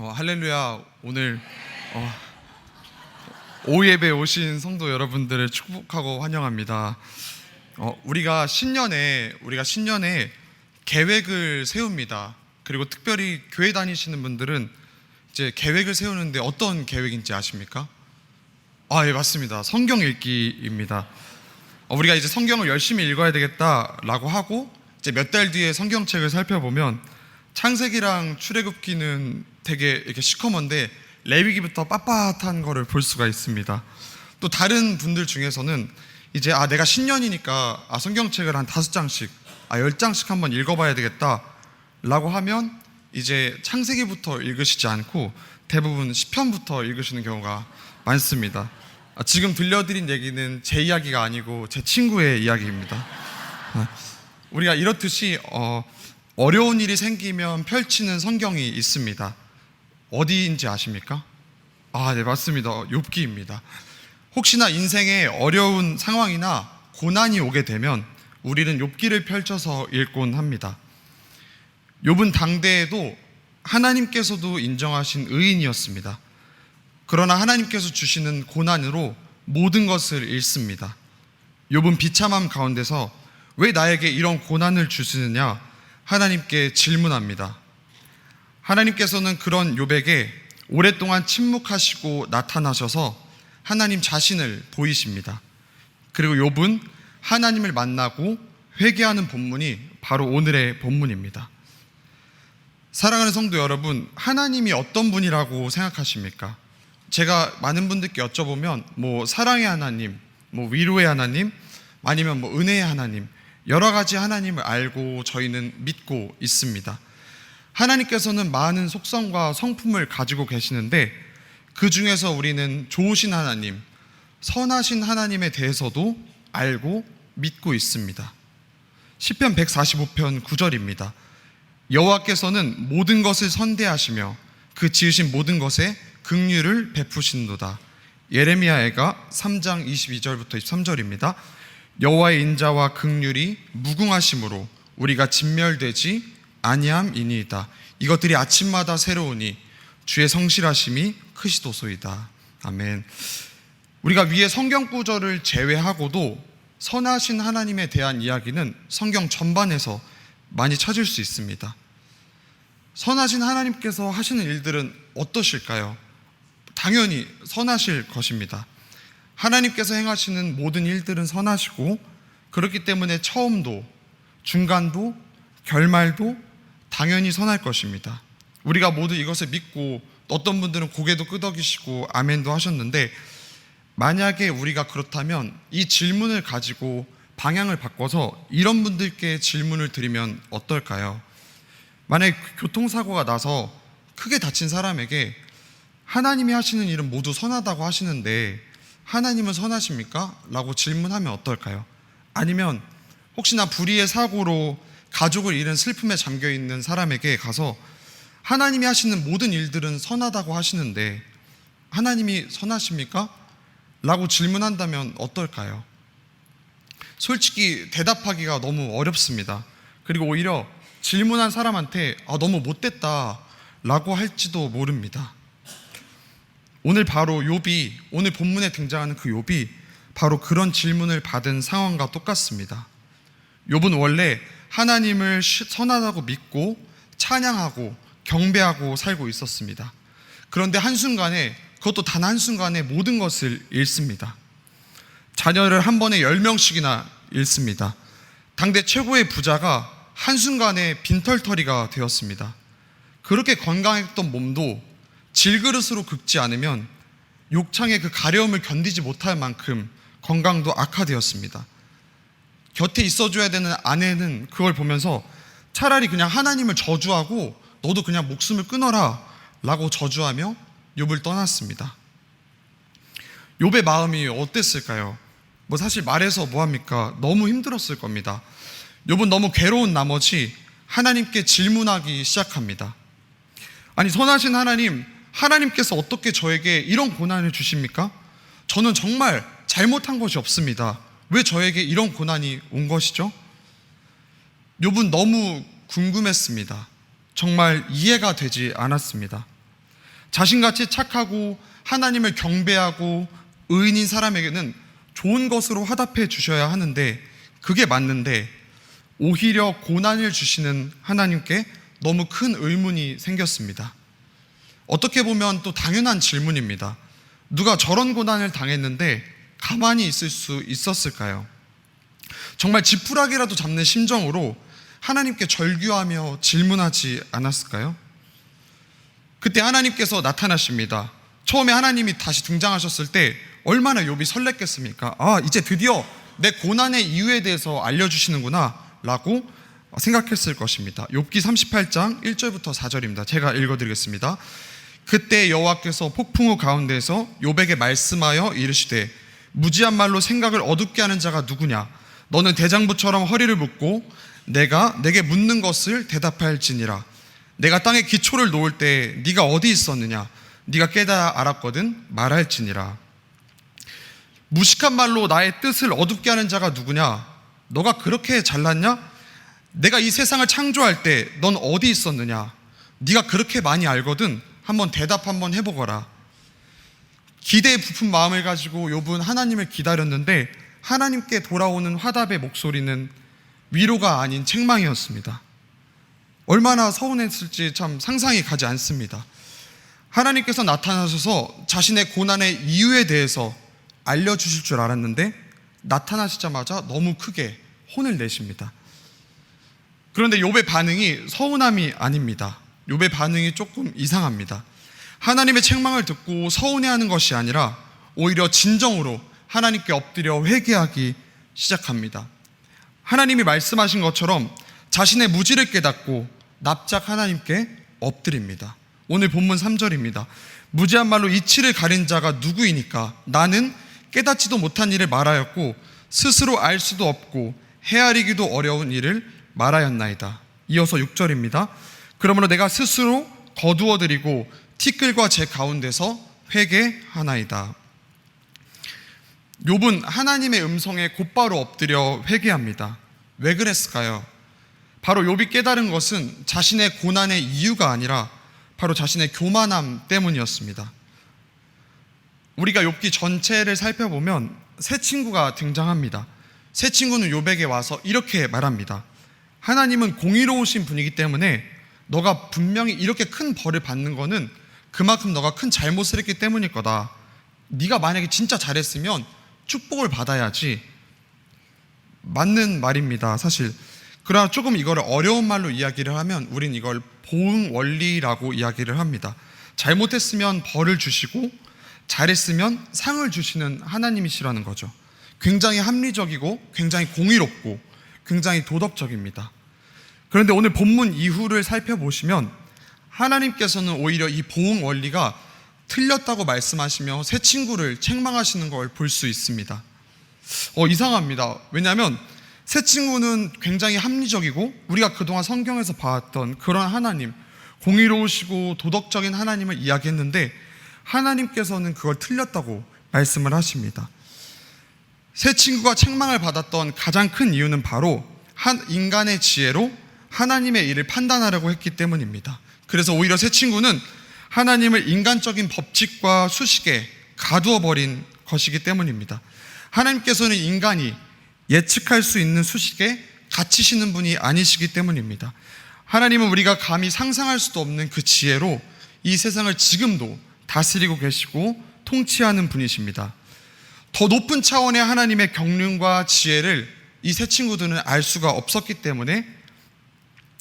할렐루야. 오늘 오예배 오신 성도 여러분들을 축복하고 환영합니다. 우리가 신년에 계획을 세웁니다. 그리고 특별히 교회 다니시는 분들은 이제 계획을 세우는데 어떤 계획인지 아십니까? 예, 맞습니다. 성경 읽기입니다. 우리가 이제 성경을 열심히 읽어야 되겠다라고 하고 이제 몇 달 뒤에 성경책을 살펴보면 창세기랑 출애굽기는 되게 이렇게 시커먼데 레위기부터 빳빳한 거를 볼 수가 있습니다. 또 다른 분들 중에서는 이제 내가 신년이니까 성경책을 한 5장씩 10장씩 한번 읽어봐야 되겠다 라고 하면 이제 창세기부터 읽으시지 않고 대부분 시편부터 읽으시는 경우가 많습니다. 지금 들려드린 얘기는 제 이야기가 아니고 제 친구의 이야기입니다. 우리가 이렇듯이 어려운 일이 펼치는 성경이 있습니다. 어디인지 아십니까? 네, 맞습니다. 욥기입니다. 혹시나 인생에 어려운 상황이나 고난이 오게 되면 우리는 욥기를 펼쳐서 읽곤 합니다. 욥은 당대에도 하나님께서도 인정하신 의인이었습니다. 그러나 하나님께서 주시는 고난으로 모든 것을 잃습니다. 욥은 비참함 가운데서 왜 나에게 이런 고난을 주시느냐 하나님께 질문합니다. 하나님께서는 그런 욥에게 오랫동안 침묵하시고 나타나셔서 하나님 자신을 보이십니다. 그리고 욥은 하나님을 만나고 회개하는 본문이 바로 오늘의 본문입니다. 사랑하는 성도 여러분, 하나님이 어떤 분이라고 생각하십니까? 제가 많은 분들께 여쭤보면 사랑의 하나님, 위로의 하나님, 아니면 은혜의 하나님, 여러 가지 하나님을 알고 저희는 믿고 있습니다. 하나님께서는 많은 속성과 성품을 가지고 계시는데 그 중에서 우리는 좋으신 하나님, 선하신 하나님에 대해서도 알고 믿고 있습니다. 시편 145편 9절입니다. 여호와께서는 모든 것을 선대하시며 그 지으신 모든 것에 긍휼을 베푸신도다. 예레미야가 3장 22절부터 23절입니다. 여호와의 인자와 긍휼이 무궁하심으로 우리가 진멸되지 아니함이니이다. 이것들이 아침마다 새로우니 주의 성실하심이 크시도소이다. 아멘. 우리가 위에 성경 구절을 제외하고도 선하신 하나님에 대한 이야기는 성경 전반에서 많이 찾을 수 있습니다. 선하신 하나님께서 하시는 일들은 어떠실까요? 당연히 선하실 것입니다. 하나님께서 행하시는 모든 일들은 선하시고 그렇기 때문에 처음도 중간도 결말도 당연히 선할 것입니다. 우리가 모두 이것을 믿고 어떤 분들은 고개도 끄덕이시고 아멘도 하셨는데 만약에 우리가 그렇다면 이 질문을 가지고 방향을 바꿔서 이런 분들께 질문을 드리면 어떨까요? 만약에 교통사고가 나서 크게 다친 사람에게 하나님이 하시는 일은 모두 선하다고 하시는데 하나님은 선하십니까? 라고 질문하면 어떨까요? 아니면 혹시나 불의의 사고로 가족을 잃은 슬픔에 잠겨있는 사람에게 가서 하나님이 하시는 모든 일들은 선하다고 하시는데 하나님이 선하십니까? 라고 질문한다면 어떨까요? 솔직히 대답하기가 너무 어렵습니다. 그리고 오히려 질문한 사람한테 너무 못됐다 라고 할지도 모릅니다. 오늘 본문에 등장하는 그 욥이 바로 그런 질문을 받은 상황과 똑같습니다. 욥은 원래 하나님을 선하다고 믿고 찬양하고 경배하고 살고 있었습니다. 그런데 한순간에, 그것도 단 한순간에 모든 것을 잃습니다. 자녀를 한 번에 10명씩이나 잃습니다. 당대 최고의 부자가 한순간에 빈털터리가 되었습니다. 그렇게 건강했던 몸도 질그릇으로 긁지 않으면 욕창의 그 가려움을 견디지 못할 만큼 건강도 악화되었습니다. 곁에 있어줘야 되는 아내는 그걸 보면서 차라리 그냥 하나님을 저주하고 너도 그냥 목숨을 끊어라 라고 저주하며 욥을 떠났습니다. 욥의 마음이 어땠을까요? 사실 말해서 뭐합니까? 너무 힘들었을 겁니다. 욥은 너무 괴로운 나머지 하나님께 질문하기 시작합니다. 아니, 선하신 하나님께서 어떻게 저에게 이런 고난을 주십니까? 저는 정말 잘못한 것이 없습니다. 왜 저에게 이런 고난이 온 것이죠? 욥은 너무 궁금했습니다. 정말 이해가 되지 않았습니다. 자신같이 착하고 하나님을 경배하고 의인인 사람에게는 좋은 것으로 화답해 주셔야 하는데, 그게 맞는데 오히려 고난을 주시는 하나님께 너무 큰 의문이 생겼습니다. 어떻게 보면 또 당연한 질문입니다. 누가 저런 고난을 당했는데 가만히 있을 수 있었을까요? 정말 지푸라기라도 잡는 심정으로 하나님께 절규하며 질문하지 않았을까요? 그때 하나님께서 나타나십니다. 처음에 하나님이 다시 등장하셨을 때 얼마나 욥이 설렜겠습니까? 이제 드디어 내 고난의 이유에 대해서 알려주시는구나 라고 생각했을 것입니다. 욥기 38장 1절부터 4절입니다. 제가 읽어드리겠습니다. 그때 여호와께서 폭풍우 가운데서 욥에게 말씀하여 이르시되, 무지한 말로 생각을 어둡게 하는 자가 누구냐? 너는 대장부처럼 허리를 묶고 내가 내게 묻는 것을 대답할지니라. 내가 땅에 기초를 놓을 때 네가 어디 있었느냐? 네가 깨달아 알았거든 말할지니라. 무식한 말로 나의 뜻을 어둡게 하는 자가 누구냐? 너가 그렇게 잘났냐? 내가 이 세상을 창조할 때 넌 어디 있었느냐? 네가 그렇게 많이 알거든 한번 대답 한번 해보거라. 기대에 부푼 마음을 가지고 욥은 하나님을 기다렸는데 하나님께 돌아오는 화답의 목소리는 위로가 아닌 책망이었습니다. 얼마나 서운했을지 참 상상이 가지 않습니다. 하나님께서 나타나셔서 자신의 고난의 이유에 대해서 알려주실 줄 알았는데 나타나시자마자 너무 크게 혼을 내십니다. 그런데 욥의 반응이 서운함이 아닙니다. 욥의 반응이 조금 이상합니다. 하나님의 책망을 듣고 서운해하는 것이 아니라 오히려 진정으로 하나님께 엎드려 회개하기 시작합니다. 하나님이 말씀하신 것처럼 자신의 무지를 깨닫고 납작 하나님께 엎드립니다. 오늘 본문 3절입니다. 무지한 말로 이치를 가린 자가 누구이니까? 나는 깨닫지도 못한 일을 말하였고 스스로 알 수도 없고 헤아리기도 어려운 일을 말하였나이다. 이어서 6절입니다. 그러므로 내가 스스로 거두어드리고 티끌과 제 가운데서 회개하나이다. 욥은 하나님의 음성에 곧바로 엎드려 회개합니다. 왜 그랬을까요? 바로 욥이 깨달은 것은 자신의 고난의 이유가 아니라 바로 자신의 교만함 때문이었습니다. 우리가 욥기 전체를 살펴보면 세 친구가 등장합니다. 세 친구는 욥에게 와서 이렇게 말합니다. 하나님은 공의로우신 분이기 때문에 너가 분명히 이렇게 큰 벌을 받는 거는 그만큼 너가 큰 잘못을 했기 때문일 거다. 네가 만약에 진짜 잘했으면 축복을 받아야지. 맞는 말입니다, 사실. 그러나 조금 이거를 어려운 말로 이야기를 하면 우린 이걸 보응 원리라고 이야기를 합니다. 잘못했으면 벌을 주시고 잘했으면 상을 주시는 하나님이시라는 거죠. 굉장히 합리적이고 굉장히 공의롭고 굉장히 도덕적입니다. 그런데 오늘 본문 이후를 살펴보시면 하나님께서는 오히려 이 보응 원리가 틀렸다고 말씀하시며 새 친구를 책망하시는 걸 볼 수 있습니다. 이상합니다. 왜냐하면 새 친구는 굉장히 합리적이고 우리가 그동안 성경에서 봐왔던 그런 하나님, 공의로우시고 도덕적인 하나님을 이야기했는데 하나님께서는 그걸 틀렸다고 말씀을 하십니다. 새 친구가 책망을 받았던 가장 큰 이유는 바로 한 인간의 지혜로 하나님의 일을 판단하려고 했기 때문입니다. 그래서 오히려 새 친구는 하나님을 인간적인 법칙과 수식에 가두어 버린 것이기 때문입니다. 하나님께서는 인간이 예측할 수 있는 수식에 갇히시는 분이 아니시기 때문입니다. 하나님은 우리가 감히 상상할 수도 없는 그 지혜로 이 세상을 지금도 다스리고 계시고 통치하는 분이십니다. 더 높은 차원의 하나님의 경륜과 지혜를 이 세 친구들은 알 수가 없었기 때문에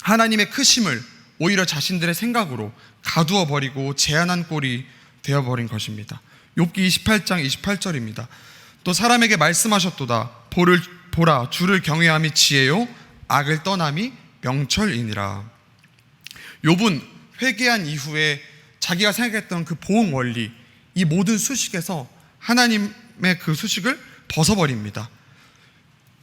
하나님의 크심을 오히려 자신들의 생각으로 가두어 버리고 제한한 꼴이 되어버린 것입니다. 욥기 28장 28절입니다. 또 사람에게 말씀하셨도다. 보라, 주를 경외함이 지혜요 악을 떠남이 명철이니라. 욥은 회개한 이후에 자기가 생각했던 그 보응 원리, 이 모든 수식에서 하나님의 그 수식을 벗어버립니다.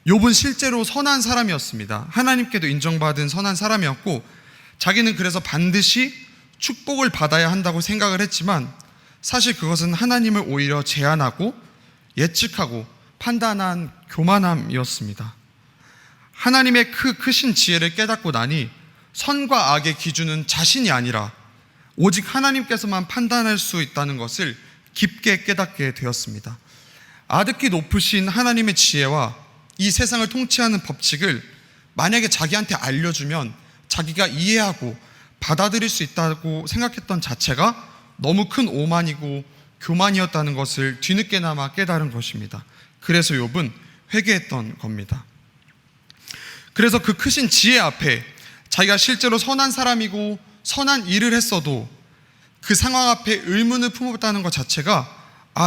욥은 실제로 선한 사람이었습니다. 하나님께도 인정받은 선한 사람이었고 자기는 그래서 반드시 축복을 받아야 한다고 생각을 했지만 사실 그것은 하나님을 오히려 제한하고 예측하고 판단한 교만함이었습니다. 하나님의 크신 지혜를 깨닫고 나니 선과 악의 기준은 자신이 아니라 오직 하나님께서만 판단할 수 있다는 것을 깊게 깨닫게 되었습니다. 아득히 높으신 하나님의 지혜와 이 세상을 통치하는 법칙을 만약에 자기한테 알려주면 자기가 이해하고 받아들일 수 있다고 생각했던 자체가 너무 큰 오만이고 교만이었다는 것을 뒤늦게나마 깨달은 것입니다. 그래서 욥은 회개했던 겁니다. 그래서 그 크신 지혜 앞에 자기가 실제로 선한 사람이고 선한 일을 했어도 그 상황 앞에 의문을 품었다는 것 자체가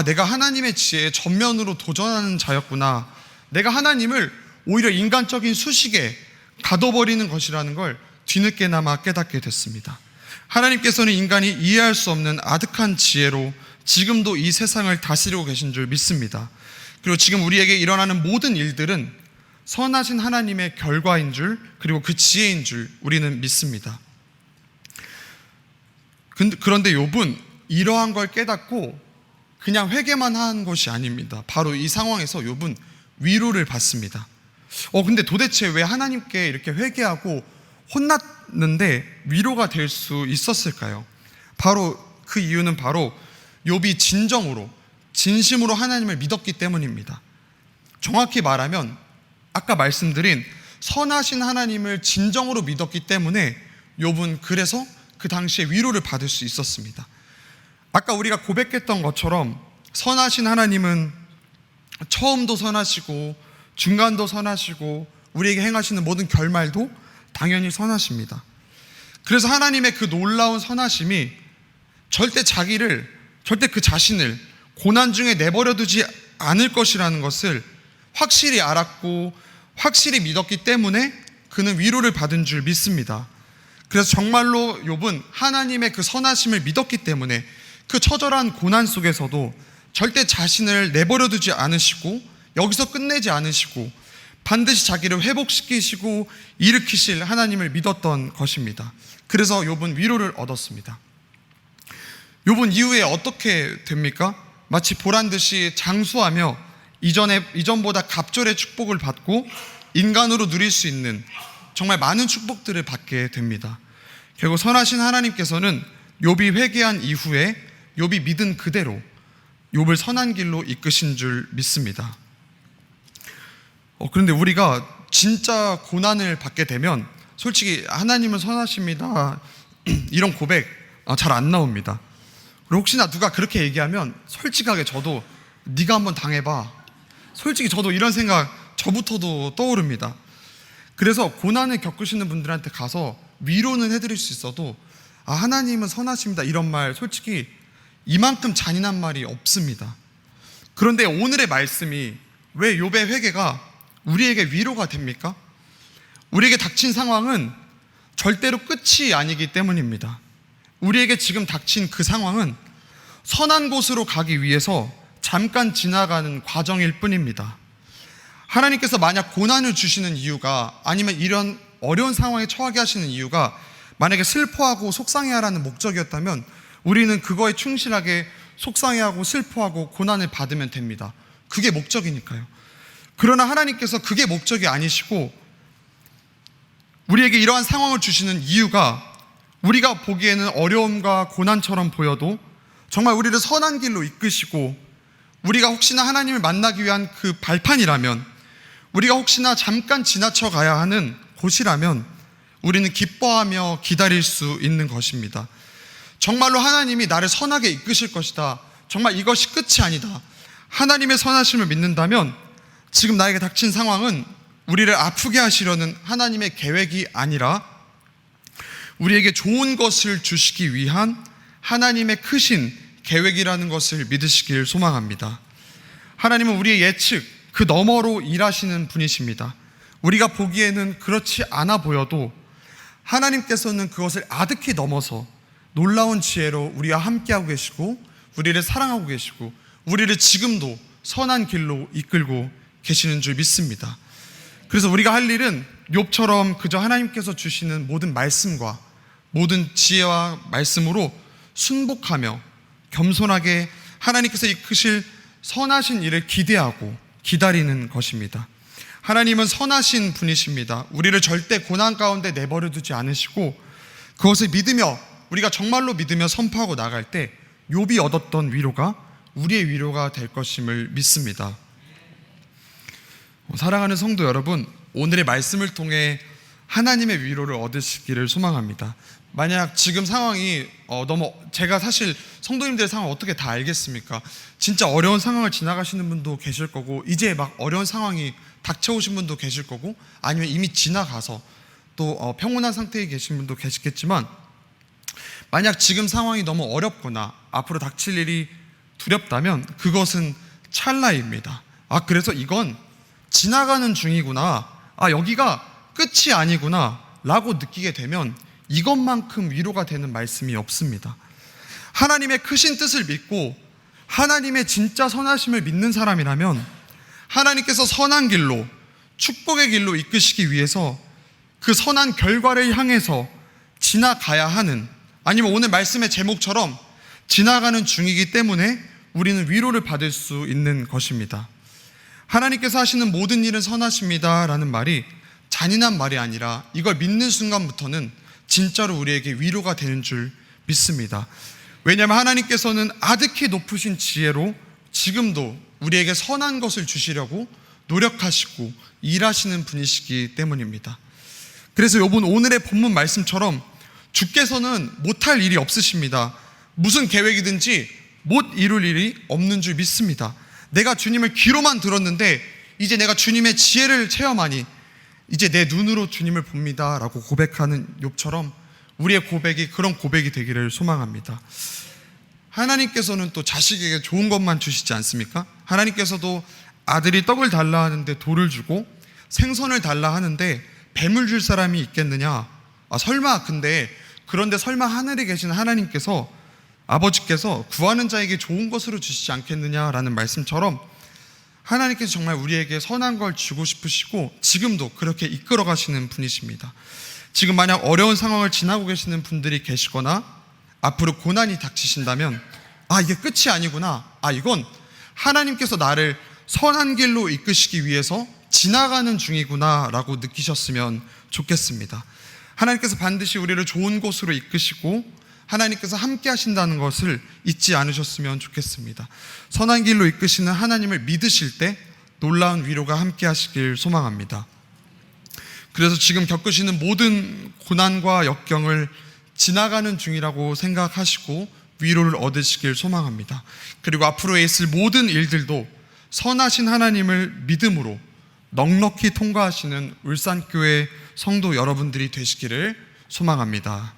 내가 하나님의 지혜에 전면으로 도전하는 자였구나, 내가 하나님을 오히려 인간적인 수식에 가둬버리는 것이라는 걸 뒤늦게나마 깨닫게 됐습니다. 하나님께서는 인간이 이해할 수 없는 아득한 지혜로 지금도 이 세상을 다스리고 계신 줄 믿습니다. 그리고 지금 우리에게 일어나는 모든 일들은 선하신 하나님의 결과인 줄, 그리고 그 지혜인 줄 우리는 믿습니다. 그런데 욥은 이러한 걸 깨닫고 그냥 회개만 한 것이 아닙니다. 바로 이 상황에서 욥은 위로를 받습니다. 근데 도대체 왜 하나님께 이렇게 회개하고 혼났는데 위로가 될 수 있었을까요? 바로 그 이유는 바로 욥이 진심으로 하나님을 믿었기 때문입니다. 정확히 말하면 아까 말씀드린 선하신 하나님을 진정으로 믿었기 때문에 욥은 그래서 그 당시에 위로를 받을 수 있었습니다. 아까 우리가 고백했던 것처럼 선하신 하나님은 처음도 선하시고 중간도 선하시고 우리에게 행하시는 모든 결말도 당연히 선하십니다. 그래서 하나님의 그 놀라운 선하심이 절대 그 자신을 고난 중에 내버려두지 않을 것이라는 것을 확실히 알았고 확실히 믿었기 때문에 그는 위로를 받은 줄 믿습니다. 그래서 정말로 욥은 하나님의 그 선하심을 믿었기 때문에 그 처절한 고난 속에서도 절대 자신을 내버려두지 않으시고 여기서 끝내지 않으시고 반드시 자기를 회복시키시고 일으키실 하나님을 믿었던 것입니다. 그래서 욥은 위로를 얻었습니다. 욥은 이후에 어떻게 됩니까? 마치 보란듯이 장수하며 이전보다 갑절의 축복을 받고 인간으로 누릴 수 있는 정말 많은 축복들을 받게 됩니다. 결국 선하신 하나님께서는 욥이 회개한 이후에 욥이 믿은 그대로 욥을 선한 길로 이끄신 줄 믿습니다. 그런데 우리가 진짜 고난을 받게 되면 솔직히 하나님은 선하십니다 이런 고백 잘 안 나옵니다. 그리고 혹시나 누가 그렇게 얘기하면 솔직하게 저도 네가 한번 당해봐, 솔직히 저도 이런 생각 저부터도 떠오릅니다. 그래서 고난을 겪으시는 분들한테 가서 위로는 해드릴 수 있어도 하나님은 선하십니다 이런 말 솔직히 이만큼 잔인한 말이 없습니다. 그런데 오늘의 말씀이 왜 욥의 회개가 우리에게 위로가 됩니까? 우리에게 닥친 상황은 절대로 끝이 아니기 때문입니다. 우리에게 지금 닥친 그 상황은 선한 곳으로 가기 위해서 잠깐 지나가는 과정일 뿐입니다. 하나님께서 만약 고난을 주시는 이유가, 아니면 이런 어려운 상황에 처하게 하시는 이유가 만약에 슬퍼하고 속상해하라는 목적이었다면 우리는 그거에 충실하게 속상해하고 슬퍼하고 고난을 받으면 됩니다. 그게 목적이니까요. 그러나 하나님께서 그게 목적이 아니시고 우리에게 이러한 상황을 주시는 이유가 우리가 보기에는 어려움과 고난처럼 보여도 정말 우리를 선한 길로 이끄시고 우리가 혹시나 하나님을 만나기 위한 그 발판이라면, 우리가 혹시나 잠깐 지나쳐 가야 하는 곳이라면 우리는 기뻐하며 기다릴 수 있는 것입니다. 정말로 하나님이 나를 선하게 이끄실 것이다, 정말 이것이 끝이 아니다, 하나님의 선하심을 믿는다면 지금 나에게 닥친 상황은 우리를 아프게 하시려는 하나님의 계획이 아니라 우리에게 좋은 것을 주시기 위한 하나님의 크신 계획이라는 것을 믿으시길 소망합니다. 하나님은 우리의 예측 그 너머로 일하시는 분이십니다. 우리가 보기에는 그렇지 않아 보여도 하나님께서는 그것을 아득히 넘어서 놀라운 지혜로 우리와 함께하고 계시고 우리를 사랑하고 계시고 우리를 지금도 선한 길로 이끌고 계시는 줄 믿습니다. 그래서 우리가 할 일은 욥처럼 그저 하나님께서 주시는 모든 말씀과 모든 지혜와 말씀으로 순복하며 겸손하게 하나님께서 이끄실 선하신 일을 기대하고 기다리는 것입니다. 하나님은 선하신 분이십니다. 우리를 절대 고난 가운데 내버려 두지 않으시고 그것을 믿으며 우리가 정말로 믿으며 선포하고 나갈 때 욥이 얻었던 위로가 우리의 위로가 될 것임을 믿습니다. 사랑하는 성도 여러분, 오늘의 말씀을 통해 하나님의 위로를 얻으시기를 소망합니다. 만약 지금 상황이 제가 사실 성도님들의 상황을 어떻게 다 알겠습니까? 진짜 어려운 상황을 지나가시는 분도 계실 거고, 이제 막 어려운 상황이 닥쳐오신 분도 계실 거고, 아니면 이미 지나가서 또 평온한 상태에 계신 분도 계시겠지만, 만약 지금 상황이 너무 어렵거나 앞으로 닥칠 일이 두렵다면 그것은 찰나입니다. 그래서 이건 지나가는 중이구나, 여기가 끝이 아니구나 라고 느끼게 되면 이것만큼 위로가 되는 말씀이 없습니다. 하나님의 크신 뜻을 믿고 하나님의 진짜 선하심을 믿는 사람이라면 하나님께서 선한 길로, 축복의 길로 이끄시기 위해서 그 선한 결과를 향해서 지나가야 하는, 아니면 오늘 말씀의 제목처럼 지나가는 중이기 때문에 우리는 위로를 받을 수 있는 것입니다. 하나님께서 하시는 모든 일은 선하십니다 라는 말이 잔인한 말이 아니라 이걸 믿는 순간부터는 진짜로 우리에게 위로가 되는 줄 믿습니다. 왜냐하면 하나님께서는 아득히 높으신 지혜로 지금도 우리에게 선한 것을 주시려고 노력하시고 일하시는 분이시기 때문입니다. 그래서 욥은 오늘의 본문 말씀처럼 주께서는 못할 일이 없으십니다. 무슨 계획이든지 못 이룰 일이 없는 줄 믿습니다. 내가 주님을 귀로만 들었는데 이제 내가 주님의 지혜를 체험하니 이제 내 눈으로 주님을 봅니다 라고 고백하는 욥처럼 우리의 고백이 그런 고백이 되기를 소망합니다. 하나님께서는 또 자식에게 좋은 것만 주시지 않습니까? 하나님께서도 아들이 떡을 달라 하는데 돌을 주고 생선을 달라 하는데 뱀을 줄 사람이 있겠느냐? 그런데 설마 하늘에 계신 하나님께서, 아버지께서 구하는 자에게 좋은 것으로 주시지 않겠느냐라는 말씀처럼 하나님께서 정말 우리에게 선한 걸 주고 싶으시고 지금도 그렇게 이끌어 가시는 분이십니다. 지금 만약 어려운 상황을 지나고 계시는 분들이 계시거나 앞으로 고난이 닥치신다면 이게 끝이 아니구나, 이건 하나님께서 나를 선한 길로 이끄시기 위해서 지나가는 중이구나 라고 느끼셨으면 좋겠습니다. 하나님께서 반드시 우리를 좋은 곳으로 이끄시고 하나님께서 함께 하신다는 것을 잊지 않으셨으면 좋겠습니다. 선한 길로 이끄시는 하나님을 믿으실 때 놀라운 위로가 함께 하시길 소망합니다. 그래서 지금 겪으시는 모든 고난과 역경을 지나가는 중이라고 생각하시고 위로를 얻으시길 소망합니다. 그리고 앞으로 있을 모든 일들도 선하신 하나님을 믿음으로 넉넉히 통과하시는 울산교회 성도 여러분들이 되시기를 소망합니다.